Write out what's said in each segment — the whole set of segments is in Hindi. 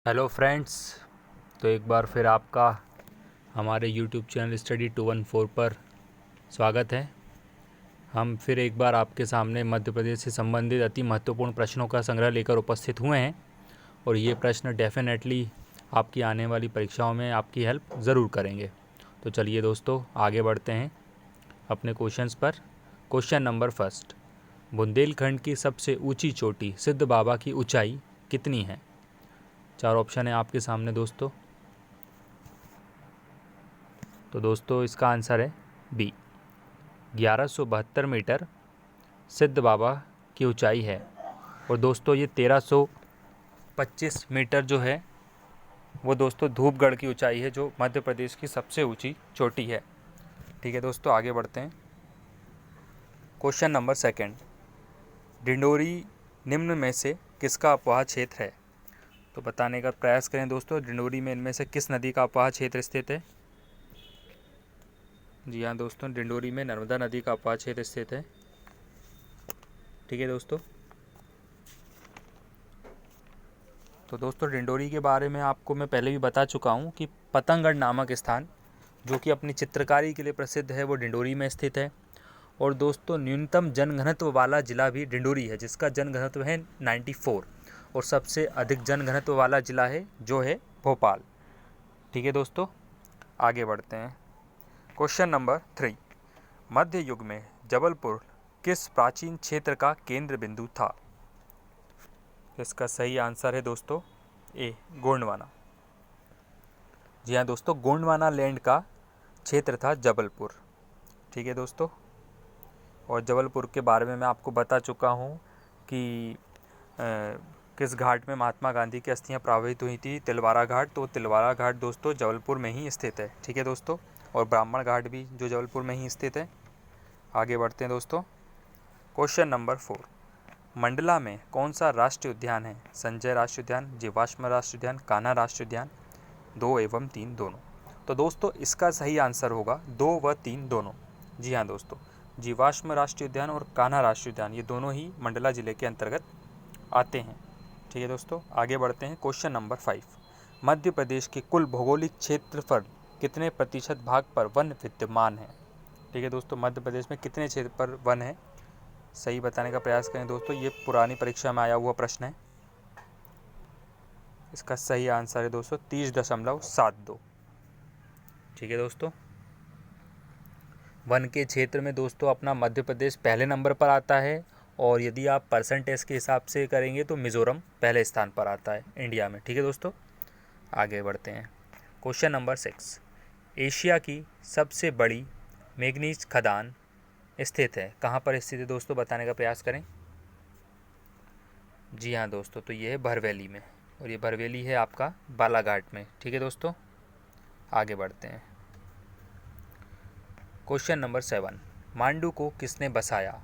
Hello friends. तो एक बार फिर आपका हमारे यूट्यूब चैनल स्टडी 214 पर स्वागत है। हम फिर एक बार आपके सामने मध्य प्रदेश से संबंधित अति महत्वपूर्ण प्रश्नों का संग्रह लेकर उपस्थित हुए हैं और ये प्रश्न डेफिनेटली आपकी आने वाली परीक्षाओं में आपकी हेल्प ज़रूर करेंगे। तो चलिए दोस्तों आगे बढ़ते हैं अपने क्वेश्चंस पर। क्वेश्चन नंबर फर्स्ट, बुंदेलखंड की सबसे ऊंची चोटी सिद्ध बाबा की ऊंचाई कितनी है? चार ऑप्शन है आपके सामने दोस्तों। तो दोस्तों इसका आंसर है बी, 1172 मीटर सिद्ध बाबा की ऊंचाई है। और दोस्तों ये 1325 मीटर जो है वो दोस्तों धूपगढ़ की ऊंचाई है, जो मध्य प्रदेश की सबसे ऊंची चोटी है। ठीक है दोस्तों, आगे बढ़ते हैं। क्वेश्चन नंबर सेकंड, डिंडोरी निम्न में से किसका अपवाह क्षेत्र है? तो बताने का प्रयास करें दोस्तों, डिंडोरी में इनमें से किस नदी का अपवाह क्षेत्र स्थित है? जी हाँ दोस्तों, डिंडोरी में नर्मदा नदी का अपवाह क्षेत्र स्थित है। ठीक है दोस्तों। तो दोस्तों डिंडोरी के बारे में आपको मैं पहले भी बता चुका हूँ कि पतंगगढ़ नामक स्थान जो कि अपनी चित्रकारी के लिए प्रसिद्ध है वो डिंडोरी में स्थित है। और दोस्तों न्यूनतम जनघनत्व वाला जिला भी डिंडोरी है, जिसका जनघनत्व है 94। और सबसे अधिक जनघनत्व वाला जिला है जो है भोपाल। ठीक है दोस्तों, आगे बढ़ते हैं। क्वेश्चन नंबर 3, मध्य युग में जबलपुर किस प्राचीन क्षेत्र का केंद्र बिंदु था? इसका सही आंसर है दोस्तों ए, गोंडवाना। जी हाँ दोस्तों, गोंडवाना लैंड का क्षेत्र था जबलपुर। ठीक है दोस्तों, और जबलपुर के बारे में मैं आपको बता चुका हूँ कि किस घाट में महात्मा गांधी की अस्थियाँ प्रवाहित हुई थी, तिलवारा घाट। तो तिलवारा घाट दोस्तों जबलपुर में ही स्थित है। ठीक है दोस्तों, और ब्राह्मण घाट भी जो जबलपुर में ही स्थित है। आगे बढ़ते हैं दोस्तों। क्वेश्चन नंबर 4, मंडला में कौन सा राष्ट्रीय उद्यान है? संजय राष्ट्रीय उद्यान, जीवाश्म राष्ट्रीय उद्यान, कान्हा राष्ट्रीय उद्यान, 2 एवं 3 दोनों? तो दोस्तों इसका सही आंसर होगा 2 व 3 दोनों। जी हाँ दोस्तों, जीवाश्म राष्ट्रीय उद्यान और कान्हा राष्ट्रीय उद्यान ये दोनों ही मंडला जिले के अंतर्गत आते हैं। ठीक है दोस्तों, आगे बढ़ते हैं। क्वेश्चन नंबर 5, मध्य प्रदेश के कुल भौगोलिक क्षेत्रफल कितने प्रतिशत भाग पर वन विद्यमान है? ठीक है दोस्तों, मध्य प्रदेश में कितने क्षेत्र पर वन है? सही बताने का प्रयास करें दोस्तों, ये पुरानी परीक्षा में आया हुआ प्रश्न है। इसका सही आंसर है दोस्तों 30.72। ठीक है दोस्तों, वन के क्षेत्र में दोस्तों अपना मध्य प्रदेश पहले नंबर पर आता है। और यदि आप परसेंटेज के हिसाब से करेंगे तो मिज़ोरम पहले स्थान पर आता है इंडिया में। ठीक है दोस्तों, आगे बढ़ते हैं। क्वेश्चन नंबर 6, एशिया की सबसे बड़ी मैंगनीज खदान स्थित है, कहाँ पर स्थित है दोस्तों? बताने का प्रयास करें। जी हाँ दोस्तों, तो ये है भरवेली में, और ये भरवेली है आपका बालाघाट में। ठीक है दोस्तों, आगे बढ़ते हैं। क्वेश्चन नंबर 7, मांडू को किसने बसाया?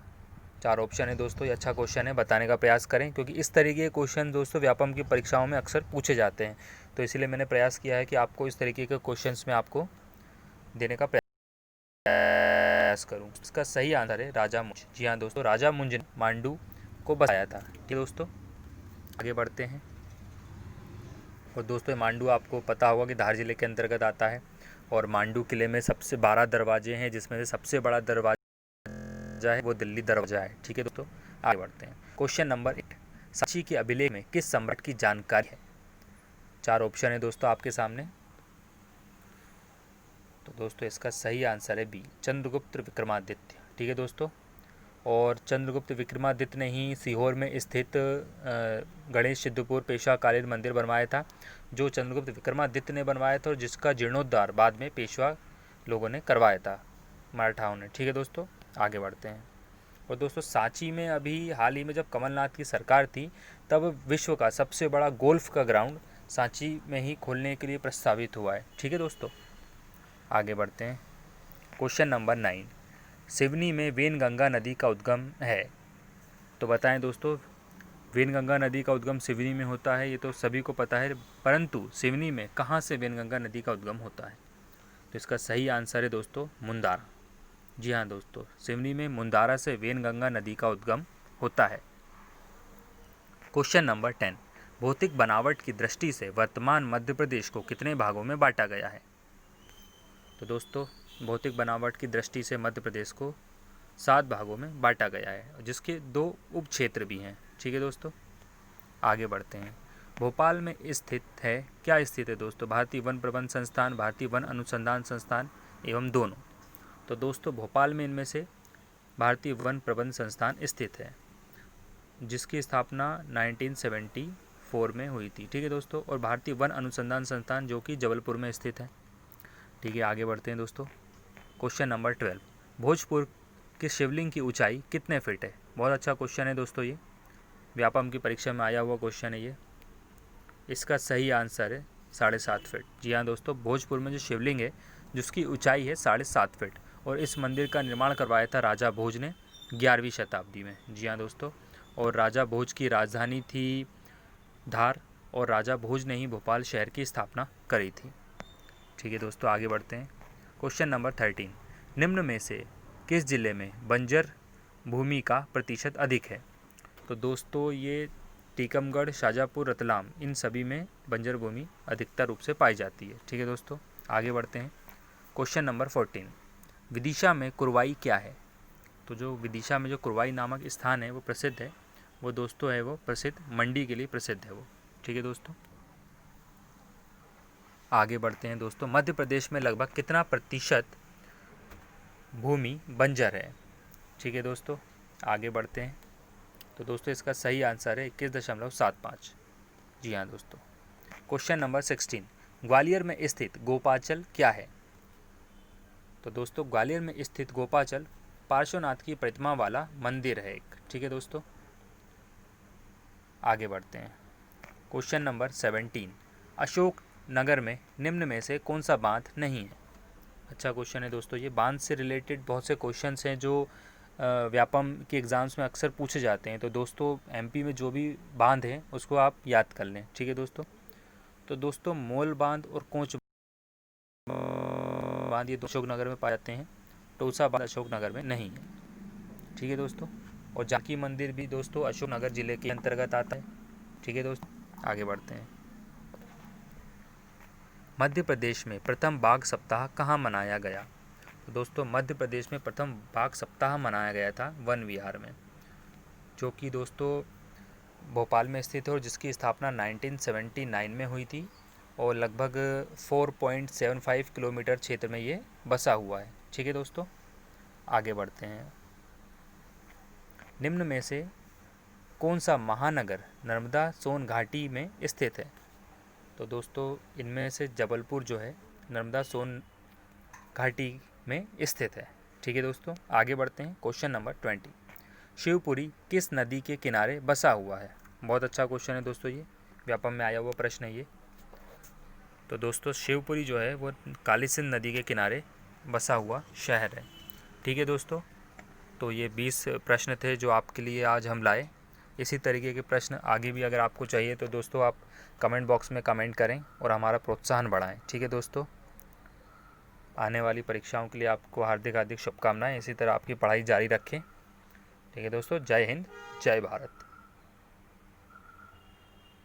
चार ऑप्शन है दोस्तों, ये अच्छा क्वेश्चन है, बताने का प्रयास करें, क्योंकि इस तरीके के क्वेश्चन दोस्तों व्यापम की परीक्षाओं में अक्सर पूछे जाते हैं। तो इसीलिए मैंने प्रयास किया है कि आपको इस तरीके के क्वेश्चंस में आपको देने का प्रयास करूं। इसका सही आंसर है राजा मुंज। जी हाँ दोस्तों, राजा मुंज ने मांडू को बसाया था। ठीक है दोस्तों, आगे बढ़ते हैं। और दोस्तों मांडू आपको पता होगा कि धार जिले के अंतर्गत आता है। और मांडू किले में सबसे 12 दरवाजे हैं, जिसमें से सबसे बड़ा दरवाजा है वो दिल्ली दरवाजा है। ठीक है दोस्तों, आगे बढ़ते हैं। क्वेश्चन नंबर 8, सांची के अभिलेख में किस सम्राट की जानकारी है? चार ऑप्शन है दोस्तों आपके सामने। तो दोस्तों इसका सही आंसर है बी, चंद्रगुप्त विक्रमादित्य। ठीक है दोस्तों, और चंद्रगुप्त विक्रमादित्य ने ही सीहोर में स्थित गणेश सिद्धपुर पेशवा कालीन मंदिर बनवाया था, जो चंद्रगुप्त विक्रमादित्य ने बनवाया था और जिसका जीर्णोद्धार बाद में पेशवा लोगों ने करवाया था, मराठाओं ने। ठीक है दोस्तों, आगे बढ़ते हैं। और दोस्तों सांची में अभी हाल ही में जब कमलनाथ की सरकार थी, तब विश्व का सबसे बड़ा गोल्फ का ग्राउंड सांची में ही खोलने के लिए प्रस्तावित हुआ है। ठीक है दोस्तों, आगे बढ़ते हैं। क्वेश्चन नंबर 9, सिवनी में वेनगंगा नदी का उद्गम है, तो बताएं दोस्तों। वेनगंगा नदी का उद्गम सिवनी में होता है, ये तो सभी को पता है, परंतु सिवनी में कहाँ से वेनगंगा नदी का उद्गम होता है? तो इसका सही आंसर है दोस्तों मुंदारा। जी हाँ दोस्तों, सिवनी में मुंदारा से वेनगंगा नदी का उद्गम होता है। क्वेश्चन नंबर 10, भौतिक बनावट की दृष्टि से वर्तमान मध्य प्रदेश को कितने भागों में बांटा गया है? तो दोस्तों भौतिक बनावट की दृष्टि से मध्य प्रदेश को 7 भागों में बांटा गया है, जिसके 2 उप क्षेत्र भी हैं। ठीक है दोस्तों, आगे बढ़ते हैं। भोपाल में स्थित है, क्या स्थित है दोस्तों? भारतीय वन प्रबंध संस्थान, भारतीय वन अनुसंधान संस्थान एवं दोनों। तो दोस्तों भोपाल में इनमें से भारतीय वन प्रबंध संस्थान स्थित है, जिसकी स्थापना 1974 में हुई थी। ठीक है दोस्तों, और भारतीय वन अनुसंधान संस्थान जो कि जबलपुर में स्थित है। ठीक है, आगे बढ़ते हैं दोस्तों। क्वेश्चन नंबर 12, भोजपुर के शिवलिंग की ऊंचाई कितने फीट है? बहुत अच्छा क्वेश्चन है दोस्तों, ये व्यापम की परीक्षा में आया हुआ क्वेश्चन है ये। इसका सही आंसर है 7.5 फीट। जी हाँ दोस्तों, भोजपुर में जो शिवलिंग है जिसकी ऊंचाई है 7.5 फीट, और इस मंदिर का निर्माण करवाया था राजा भोज ने 11वीं शताब्दी में। जी हाँ दोस्तों, और राजा भोज की राजधानी थी धार, और राजा भोज ने ही भोपाल शहर की स्थापना करी थी। ठीक है दोस्तों, आगे बढ़ते हैं। क्वेश्चन नंबर 13, निम्न में से किस जिले में बंजर भूमि का प्रतिशत अधिक है? तो दोस्तों ये टीकमगढ़, शाजापुर, रतलाम, इन सभी में बंजर भूमि अधिकतर रूप से पाई जाती है। ठीक है दोस्तों, आगे बढ़ते हैं। क्वेश्चन नंबर 14, विदिशा में कुरवाई क्या है? तो जो विदिशा में जो कुरवाई नामक स्थान है वो प्रसिद्ध है, वो दोस्तों है वो प्रसिद्ध मंडी के लिए प्रसिद्ध है वो। ठीक है दोस्तों, आगे बढ़ते हैं दोस्तों। मध्य प्रदेश में लगभग कितना प्रतिशत भूमि बंजर है? ठीक है दोस्तों, आगे बढ़ते हैं। तो दोस्तों इसका सही आंसर है 21.75। जी हाँ दोस्तों। क्वेश्चन नंबर 16, ग्वालियर में स्थित गोपाचल क्या है? तो दोस्तों ग्वालियर में स्थित गोपाचल पार्श्वनाथ की प्रतिमा वाला मंदिर है एक। ठीक है दोस्तों, आगे बढ़ते हैं। क्वेश्चन नंबर 17, अशोक नगर में निम्न में से कौन सा बांध नहीं है? अच्छा क्वेश्चन है दोस्तों, ये बांध से रिलेटेड बहुत से क्वेश्चंस हैं जो व्यापम के एग्ज़ाम्स में अक्सर पूछे जाते हैं। तो दोस्तों एमपी में जो भी बांध है उसको आप याद कर लें। ठीक है दोस्तों, तो दोस्तों मोल बांध और कोंच बांध ये अशोकनगर में पाए जाते हैं। टोसा बांध अशोकनगर में नहीं है। ठीक है दोस्तों, और जानकी मंदिर भी दोस्तों अशोकनगर जिले के अंतर्गत आता है। ठीक है दोस्तों, आगे बढ़ते हैं। मध्य प्रदेश में प्रथम बाघ सप्ताह कहाँ मनाया गया? तो दोस्तों मध्य प्रदेश में प्रथम बाघ सप्ताह मनाया गया था वन विहार में, जो कि दोस्तों भोपाल में स्थित है और जिसकी स्थापना 1979 में हुई थी, और लगभग 4.75 किलोमीटर क्षेत्र में ये बसा हुआ है। ठीक है दोस्तों, आगे बढ़ते हैं। निम्न में से कौन सा महानगर नर्मदा सोन घाटी में स्थित है? तो दोस्तों इनमें से जबलपुर जो है नर्मदा सोन घाटी में स्थित है। ठीक है दोस्तों, आगे बढ़ते हैं। क्वेश्चन नंबर 20, शिवपुरी किस नदी के किनारे बसा हुआ है? बहुत अच्छा क्वेश्चन है दोस्तों, ये व्यापम में आया हुआ प्रश्न है ये। तो दोस्तों शिवपुरी जो है वो काली सिंध नदी के किनारे बसा हुआ शहर है। ठीक है दोस्तों, तो ये 20 प्रश्न थे जो आपके लिए आज हम लाए। इसी तरीके के प्रश्न आगे भी अगर आपको चाहिए तो दोस्तों आप कमेंट बॉक्स में कमेंट करें और हमारा प्रोत्साहन बढ़ाएं। ठीक है दोस्तों, आने वाली परीक्षाओं के लिए आपको हार्दिक हार्दिक शुभकामनाएं। इसी तरह आपकी पढ़ाई जारी रखें। ठीक है दोस्तों, जय हिंद, जय भारत।